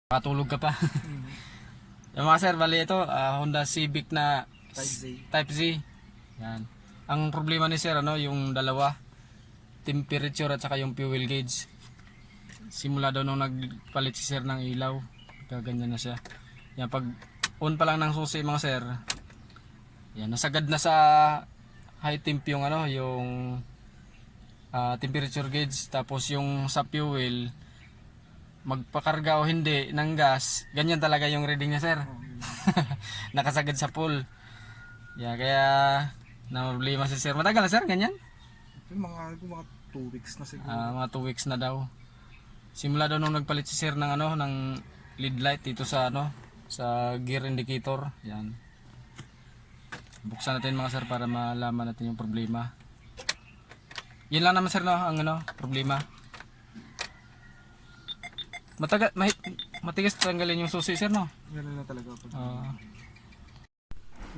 Katulog ka pa. Yung mga sir, bali ito, Honda Civic na Type Z. Yan. Ang problema ni sir, yung dalawa, temperature at saka yung fuel gauge. Simula daw nung nagpalit si sir ng ilaw, ganyan na siya. Yan, pag on pa lang ng susi mga sir, yan, nasagad na sa high temp yung yung temperature gauge, tapos yung sa fuel, magpakarga o hindi ng gas, ganyan talaga yung reading niya sir. Nakasagad sa pool. Yeah, kaya na problema si sir. Matagal na sir, ganyan? Mga 2 weeks na siguro. Mga 2 weeks na daw. Simula daw nung nagpalit si sir ng ng lead light dito sa sa gear indicator. Yan. Buksan natin mga sir para malaman natin yung problema. Yun lang naman sir ang problema. Matigas tanggalin yung susi sir Ganun na talaga pag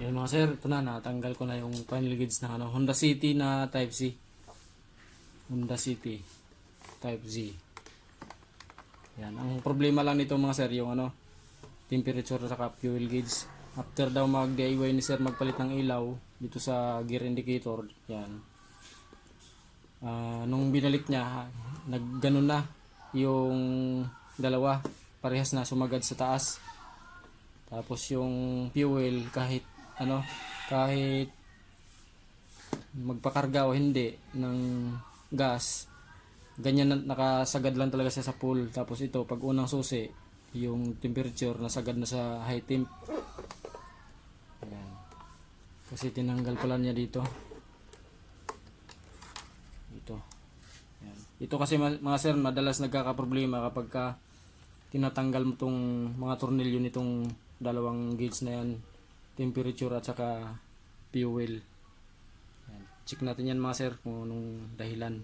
yan mga sir, ito na, natanggal ko na yung final gauge ng Honda City na Type Z. Honda City Type Z. Yan, ang problema lang nito mga sir, yung temperature at fuel gauge. After daw mag-DIY ni sir magpalit ng ilaw dito sa gear indicator, yan. Nung binalik niya, nagganon na yung dalawa, parehas na sumagad sa taas. Tapos yung fuel, kahit magpakarga o hindi ng gas, ganyan nakasagad lang talaga siya sa pool. Tapos ito, pag unang susi, yung temperature nasagad na sa high temp. Ayan. Kasi tinanggal pala niya dito. Ayan. Ito kasi mga sir, madalas nagkakaproblema kapag tinatanggal mo tong mga tornilyo nitong dalawang gauge na yan, temperature at saka fuel. Yan. Check natin yan mga sir kung anong dahilan.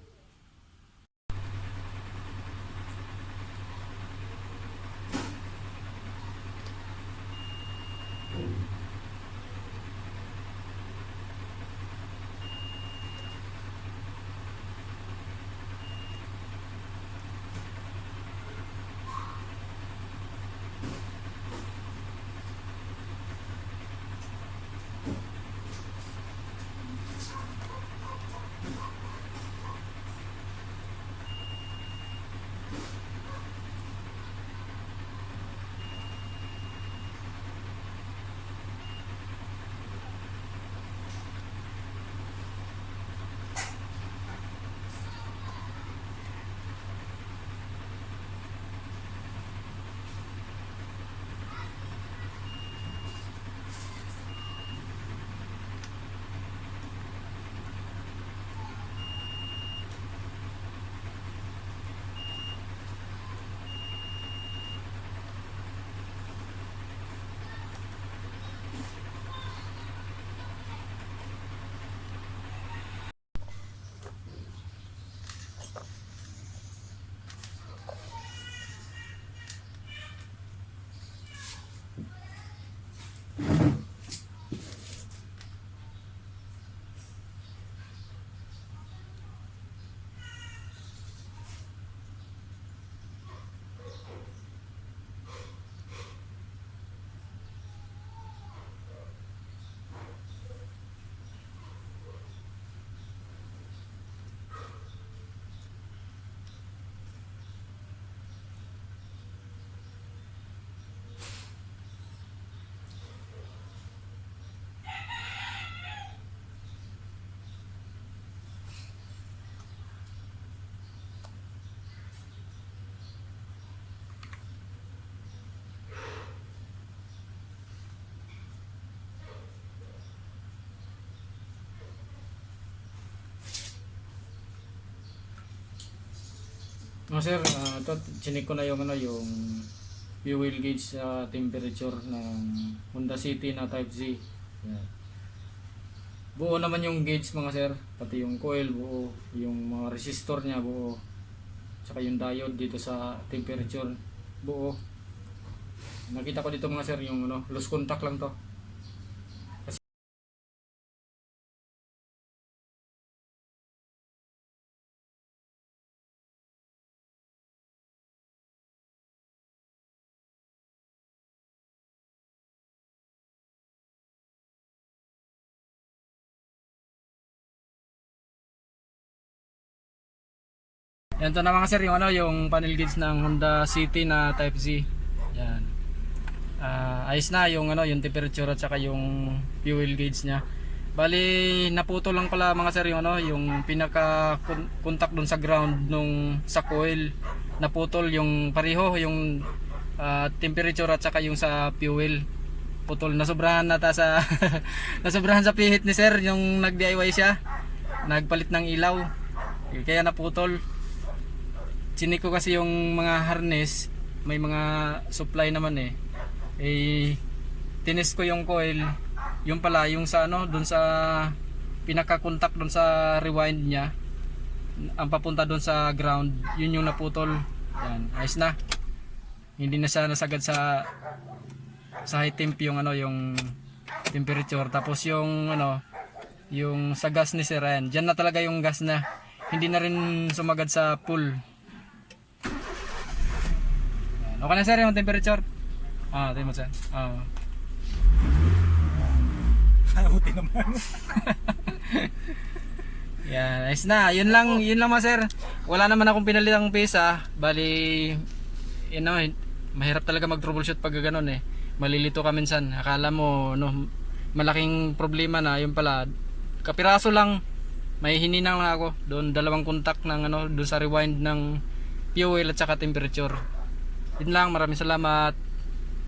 Sir, ito chinik ko na yung yung fuel gauge sa temperature ng Honda City na Type Z. Yan. Buo naman yung gauge mga sir, pati yung coil buo, yung mga resistor niya buo, saka yung diode dito sa temperature buo. Nakita ko dito mga sir yung loose contact lang to. Yan to na mga sir, yung ano, yung panel gauge ng Honda City na Type Z. Yan. Ayos na yung ano, yung temperature at saka yung fuel gauge niya. Bali naputol lang pala mga sir yung ano, yung pinaka contact dun sa ground nung sa coil. Naputol yung pareho yung temperature at saka yung sa fuel. Putol, nasobrahan nata sa nasobrahan sa pihit ni sir yung nag-DIY siya. Nagpalit ng ilaw. Kaya naputol. Chinik ko kasi yung mga harness, may mga supply naman tinis ko yung coil, yung pala yung sa ano, dun sa pinaka-contact dun sa rewind niya, ang papunta dun sa ground, yun yung naputol. Yan, ayos na. Hindi na siya nasagad sa high temp yung ano, yung temperature. Tapos yung ano, yung sa gas ni Sir Ryan, dyan na talaga yung gas na. Hindi na rin sumagad sa pool. Yan. Okay na sir yung temperature? Tingnan mo sir. Buti naman. Yan, ayos na. Yun lang mga sir. Wala naman akong pinalitang pesa. Bali, mahirap talaga mag-troubleshoot pag gano'n Malilito ka minsan. Akala mo, malaking problema na. Yung pala, kapiraso lang. May hininang lang ako. Doon, 2 contact ng doon sa rewind ng fuel at saka temperature. Yun lang, maraming salamat.